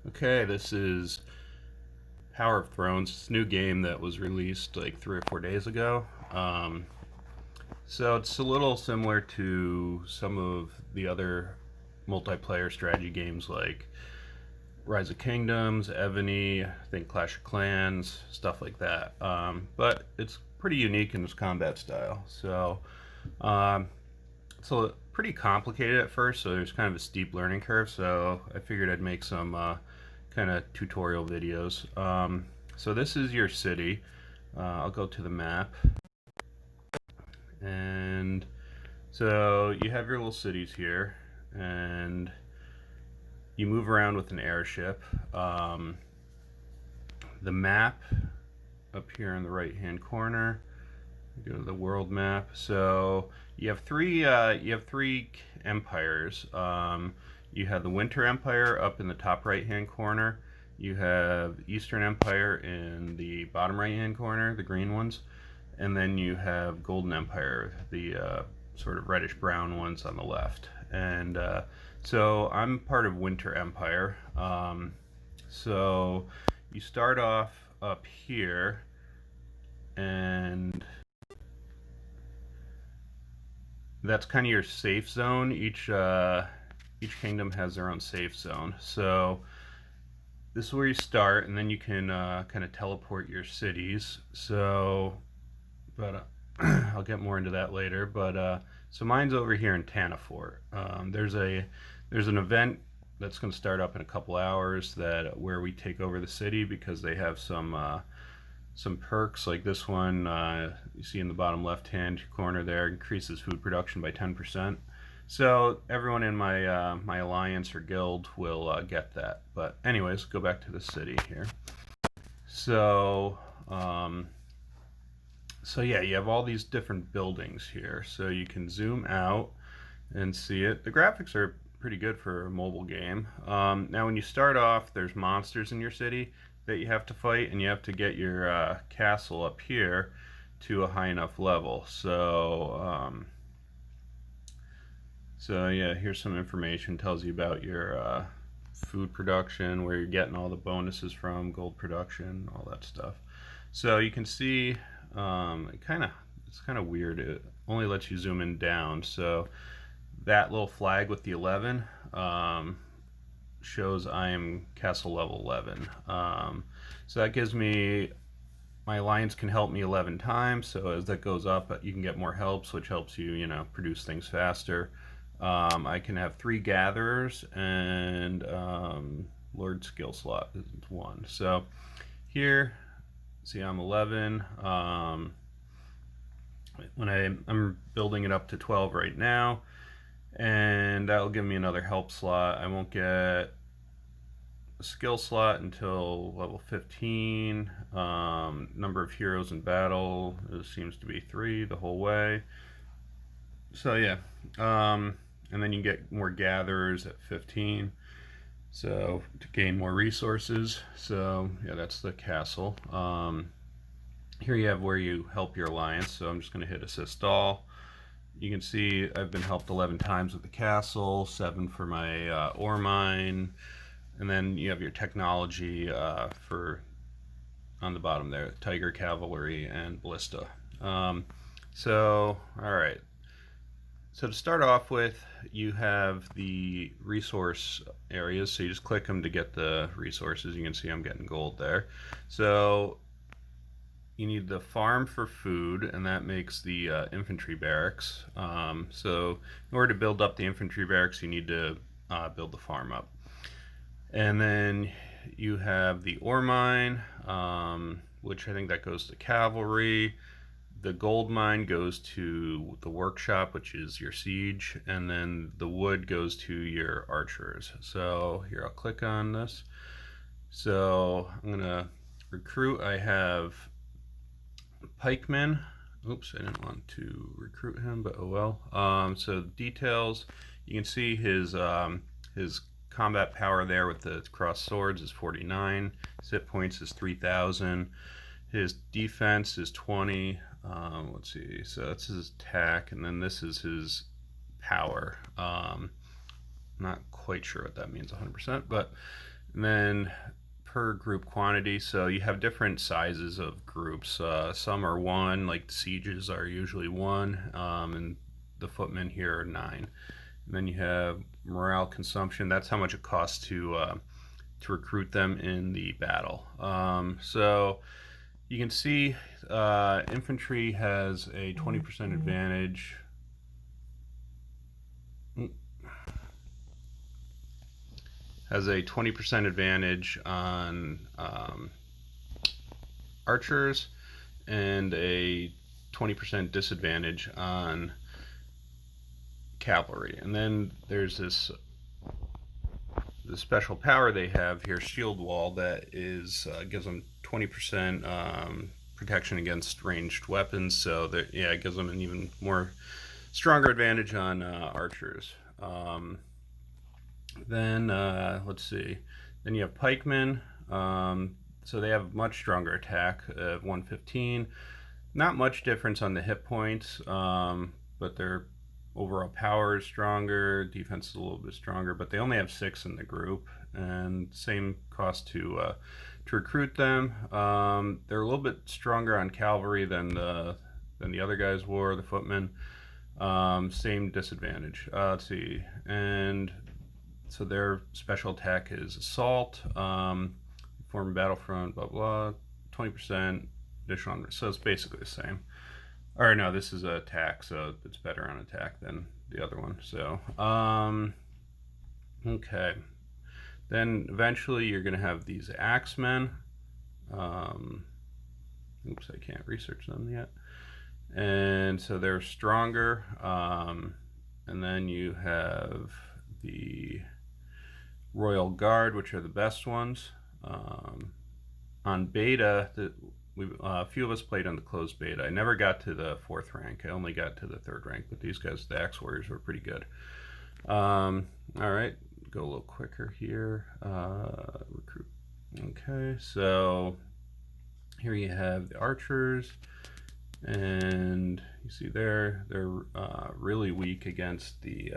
Okay, this is Power of Thrones. It's a new game that was released like 3 or 4 days ago. So it's a little similar to some of the other multiplayer strategy games like Rise of Kingdoms, Ebony, I think Clash of Clans, stuff like that. But it's pretty unique in its combat style. So um, it's pretty complicated at first, so there's kind of a steep learning curve. So I figured I'd make some kind of tutorial videos. So this is your city. I'll go to the map, and so you have your little cities here, and you move around with an airship. The map up here in the right-hand corner. Go to the world map. So you have three empires. You have the Winter Empire up in the top right-hand corner. You have Eastern Empire in the bottom right-hand corner, the green ones, and then you have Golden Empire, the sort of reddish-brown ones on the left. And so I'm part of Winter Empire. So you start off up here, and that's kind of your safe zone. Each kingdom has their own safe zone. So this is where you start, and then you can kind of teleport your cities. So, but I'll get more into that later. But so mine's over here in Tanafort. There's an event that's going to start up in a couple hours that where we take over the city because they have some perks like this one you see in the bottom left hand corner there, increases food production by 10%. So everyone in my alliance or guild will get that. But anyways, go back to the city here. So so yeah, you have all these different buildings here, so you can zoom out and see it. The graphics are pretty good for a mobile game. Now when you start off, there's monsters in your city that you have to fight, and you have to get your castle up here to a high enough level. So yeah, here's some information. Tells you about your food production, where you're getting all the bonuses from, gold production, all that stuff. So you can see it's kind of weird. It only lets you zoom in down. So that little flag with the 11 shows I am castle level 11. So that gives me, my alliance can help me 11 times. So as that goes up, you can get more helps, which helps you, produce things faster. I can have 3 gatherers, and Lord skill slot is 1. So here, see, I'm 11. When I'm building it up to 12 right now, and that'll give me another help slot. I won't get a skill slot until level 15. Number of heroes in battle seems to be 3 the whole way. So yeah, and then you get more gatherers at 15, so to gain more resources. So yeah, that's the castle. Here you have where you help your alliance, so I'm just going to hit assist all. You can see I've been helped 11 times with the castle, 7 for my ore mine, and then you have your technology for on the bottom there, Tiger Cavalry and Ballista. So all right, so to start off with, you have the resource areas, so you just click them to get the resources. You can see I'm getting gold there. So you need the farm for food, and that makes the infantry barracks. So in order to build up the infantry barracks, you need to build the farm up. And then you have the ore mine, which I think that goes to cavalry. The gold mine goes to the workshop, which is your siege, and then the wood goes to your archers. So here, I'll click on this. So I'm gonna recruit. I have pikeman. Oops, I didn't want to recruit him, but oh well. So details, you can see his combat power there with the crossed swords is 49. Hit points is 3,000. His defense is 20. Let's see. So that's his attack, and then this is his power. Not quite sure what that means 100%, but And then per group quantity, so you have different sizes of groups. Some are 1, like the sieges are usually 1, and the footmen here are 9. And then you have morale consumption. That's how much it costs to recruit them in the battle. So you can see infantry has a 20% advantage. Has a 20% advantage on archers and a 20% disadvantage on cavalry. And then there's this special power they have here, shield wall, that is gives them 20% protection against ranged weapons. So that, yeah, it gives them an even more stronger advantage on archers. Then let's see. Then you have pikemen. So they have much stronger attack of 115. Not much difference on the hit points, but their overall power is stronger. Defense is a little bit stronger, but they only have 6 in the group, and same cost to recruit them. They're a little bit stronger on cavalry than the other guys were, the footmen. Same disadvantage. Let's see, and so their special attack is assault. Form battlefront, blah blah. 20% additional. So it's basically the same. Or no, this is a attack, so it's better on attack than the other one. So okay. Then eventually you're gonna have these axemen. Oops, I can't research them yet. And so they're stronger. And then you have the Royal Guard, which are the best ones. On beta, a few of us played on the closed beta. I never got to the 4th rank. I only got to the 3rd rank, but these guys, the Axe Warriors, were pretty good. All right, go a little quicker here. Recruit. Okay, so here you have the archers, and you see they're really weak against the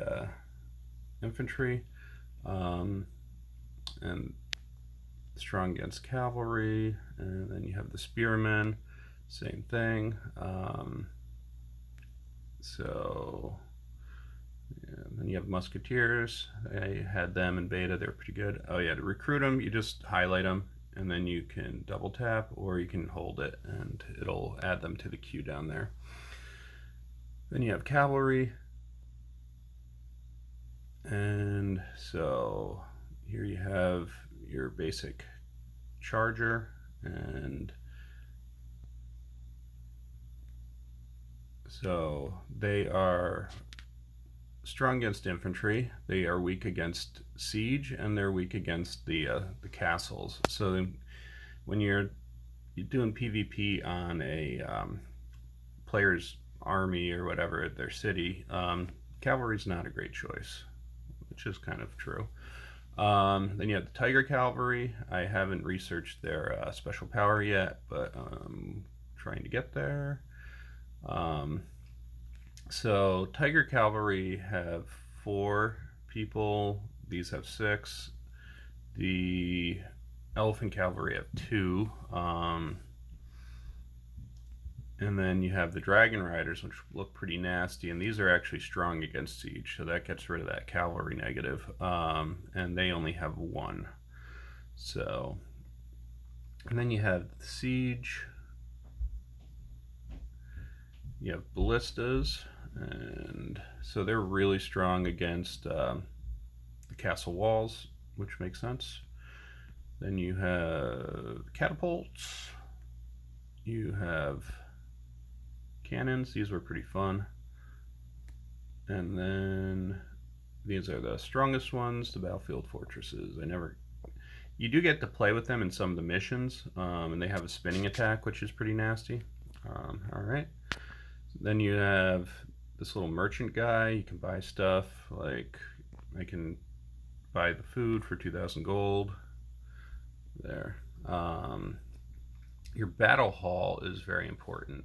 infantry, and strong against cavalry. And then you have the spearmen, same thing. So yeah, then you have musketeers. I had them in beta. They're pretty good. Oh yeah, to recruit them, you just highlight them, and then you can double tap, or you can hold it and it'll add them to the queue down there. Then you have cavalry, and so here you have your basic charger, and so they are strong against infantry, they are weak against siege, and they're weak against the castles. So when you're doing PvP on a player's army or whatever at their city, cavalry's not a great choice, which is kind of true. Then you have the Tiger Cavalry. I haven't researched their special power yet, but I'm trying to get there. So Tiger Cavalry have 4 people. These have 6. The Elephant Cavalry have 2. And then you have the Dragon Riders, which look pretty nasty, and these are actually strong against siege, so that gets rid of that cavalry negative. And they only have 1. So, and then you have the siege. You have ballistas, and so they're really strong against the castle walls, which makes sense. Then you have catapults. You have cannons. These were pretty fun. And then these are the strongest ones, the battlefield fortresses. You do get to play with them in some of the missions, and they have a spinning attack, which is pretty nasty. All right. Then you have this little merchant guy. You can buy stuff, like I can buy the food for 2,000 gold. There. Your battle hall is very important.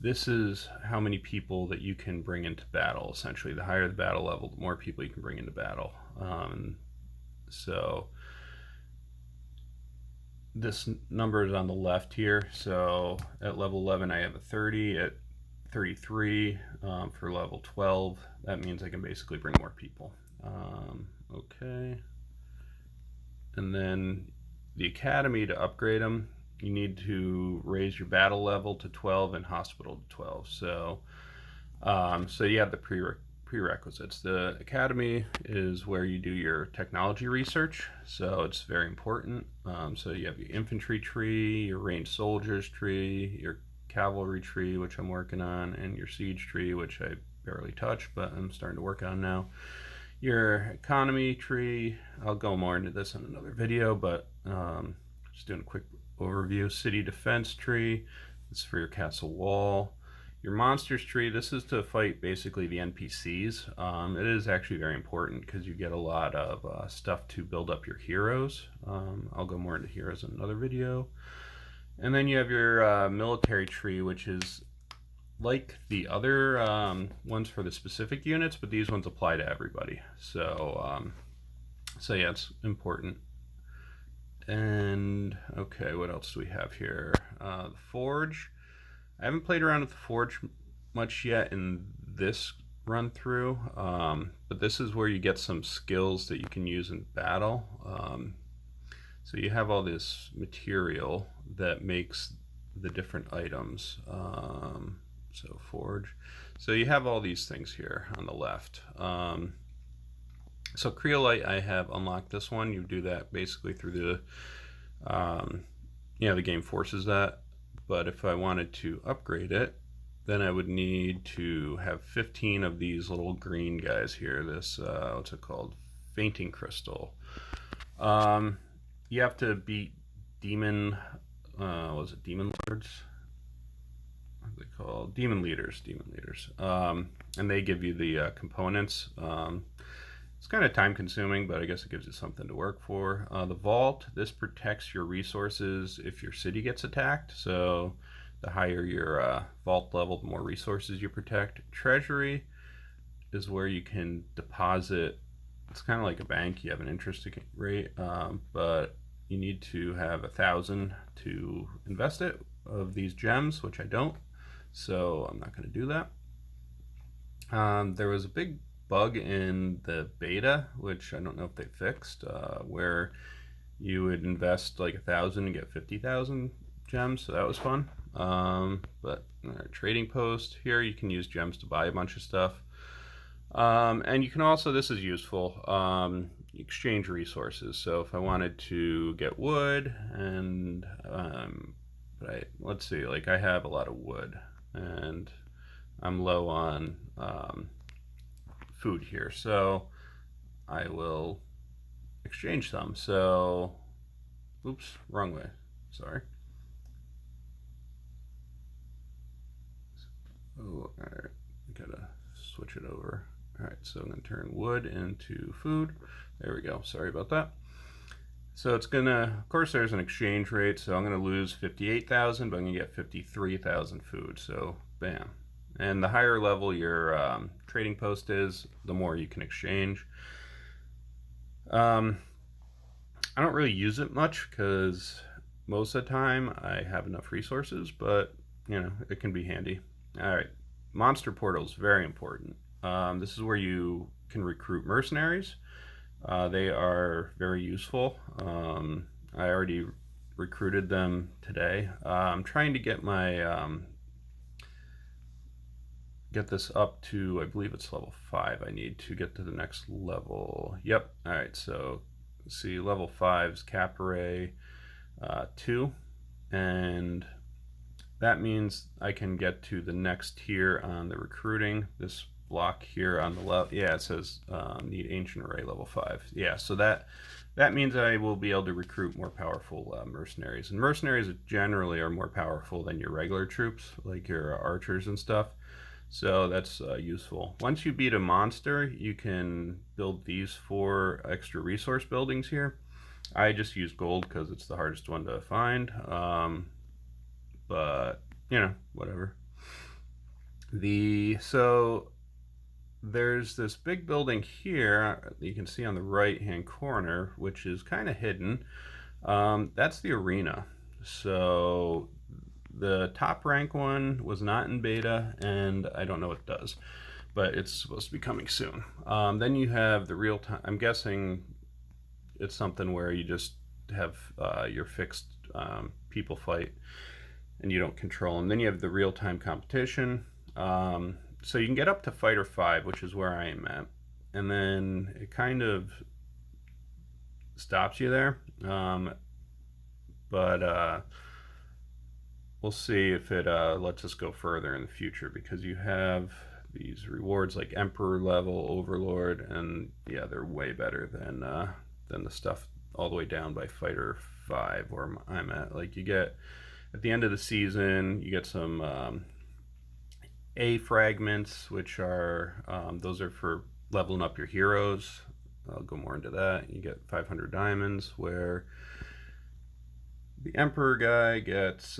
This is how many people that you can bring into battle, essentially. The higher the battle level, the more people you can bring into battle. So this number is on the left here. So at level 11 I have a 30. At 33 for level 12, that means I can basically bring more people. Okay. And then the academy, to upgrade them, you need to raise your battle level to 12 and hospital to 12. So you have the prerequisites. The academy is where you do your technology research, so it's very important. So you have your infantry tree, your ranged soldiers tree, your cavalry tree, which I'm working on, and your siege tree, which I barely touch, but I'm starting to work on now. Your economy tree, I'll go more into this in another video, but just doing a quick overview. City defense tree, this is for your castle wall. Your monsters tree, this is to fight basically the NPCs. It is actually very important because you get a lot of stuff to build up your heroes. I'll go more into heroes in another video. And then you have your military tree, which is like the other ones for the specific units, but these ones apply to everybody. So yeah, it's important. And okay, what else do we have here? The forge. I haven't played around with the forge much yet in this run through, but this is where you get some skills that you can use in battle. So you have all this material that makes the different items. So forge. So you have all these things here on the left. So Creolite, I have unlocked this one. You do that basically through the, the game forces that. But if I wanted to upgrade it, then I would need to have 15 of these little green guys here. This, what's it called? Fainting crystal. You have to beat demon, what was it, demon lords? What are they called? Demon leaders. And they give you the components. It's kind of time consuming, but I guess it gives you something to work for. The vault, this protects your resources if your city gets attacked. So the higher your vault level, the more resources you protect. Treasury is where you can deposit. It's kind of like a bank. You have an interest rate, but you need to have 1,000 to invest it of these gems, which I don't. So I'm not going to do that. There was a big bug in the beta, which I don't know if they fixed, where you would invest like 1,000 and get 50,000 gems. So that was fun. But trading post here, you can use gems to buy a bunch of stuff. And you can also, this is useful, exchange resources. So if I wanted to get wood and, let's see, like I have a lot of wood and I'm low on food here. So I will exchange some. So, oops, wrong way, sorry. Oh, all right, gotta switch it over. All right, so I'm gonna turn wood into food. There we go, sorry about that. So it's gonna, of course there's an exchange rate, so I'm gonna lose 58,000, but I'm gonna get 53,000 food, so bam. And the higher level your trading post is, the more you can exchange. I don't really use it much because most of the time I have enough resources, but it can be handy. All right, monster portals, very important. This is where you can recruit mercenaries. They are very useful. I already recruited them today. I'm trying to get my get this up to, I believe it's level 5. I need to get to the next level. Yep. All right. So see, level 5's Cabaret 2, and that means I can get to the next tier on the recruiting. This block here on the left, yeah, it says need ancient array level 5. Yeah, so that means I will be able to recruit more powerful mercenaries. And mercenaries generally are more powerful than your regular troops, like your archers and stuff. So that's useful. Once you beat a monster, you can build these 4 extra resource buildings here. I just use gold because it's the hardest one to find. But whatever. So there's this big building here you can see on the right hand corner, which is kind of hidden. That's the arena. So the top rank one was not in beta, and I don't know what it does, but it's supposed to be coming soon. Then you have the real time. I'm guessing it's something where you just have your fixed people fight and you don't control them. Then you have the real time competition. So you can get up to fighter 5, which is where I am at, and then it kind of stops you there. But we'll see if it lets us go further in the future, because you have these rewards like Emperor level, Overlord, and yeah, they're way better than the stuff all the way down by Fighter 5 where I'm at. Like, you get at the end of the season, you get some A fragments, which are those are for leveling up your heroes. I'll go more into that. You get 500 diamonds, where the Emperor guy gets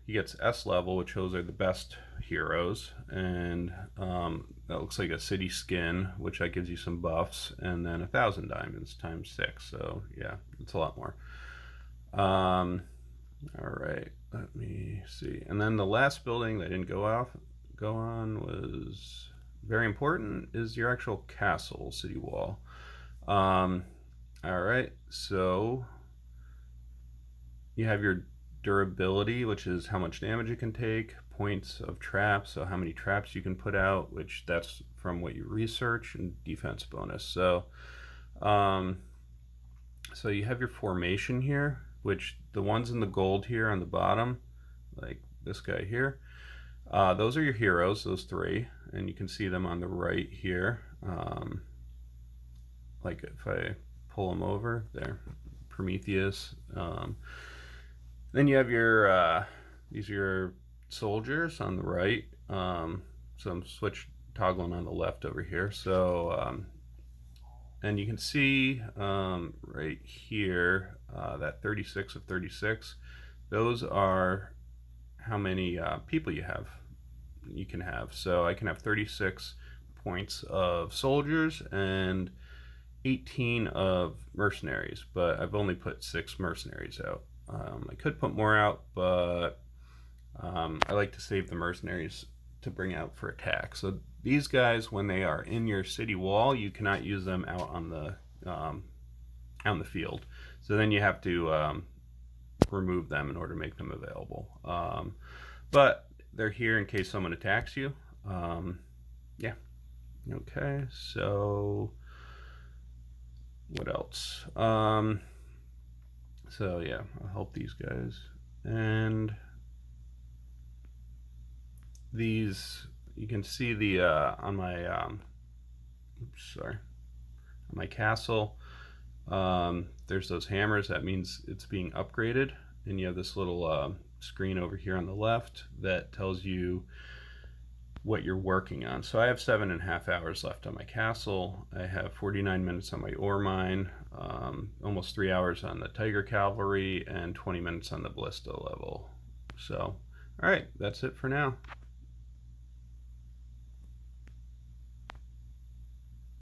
he gets S level, which those are the best heroes, and that looks like a city skin, which that gives you some buffs, and then 1,000 diamonds times 6. So yeah, it's a lot more. All right, let me see. And then the last building that didn't go on was very important, is your actual castle city wall. All right, so you have your durability, which is how much damage it can take, points of traps, so how many traps you can put out, which that's from what you research, and defense bonus. So so you have your formation here, which the ones in the gold here on the bottom, like this guy here, those are your heroes, those 3, and you can see them on the right here. Like if I pull them over there, Prometheus. Then you have your these are your soldiers on the right. So I'm toggling on the left over here. So and you can see right here that 36 of 36. Those are how many people you can have. So I can have 36 points of soldiers and 18 of mercenaries, but I've only put 6 mercenaries out. I could put more out, but I like to save the mercenaries to bring out for attack. So these guys, when they are in your city wall, you cannot use them out on the field. So then you have to remove them in order to make them available. But they're here in case someone attacks you. Yeah. Okay. So what else? So yeah, I'll help these guys. And these, you can see the on my on my castle, there's those hammers. That means it's being upgraded, and you have this little screen over here on the left that tells you what you're working on. So I have 7.5 hours left on my castle. I have 49 minutes on my ore mine, almost 3 hours on the Tiger Cavalry, and 20 minutes on the Ballista level. So, all right, that's it for now.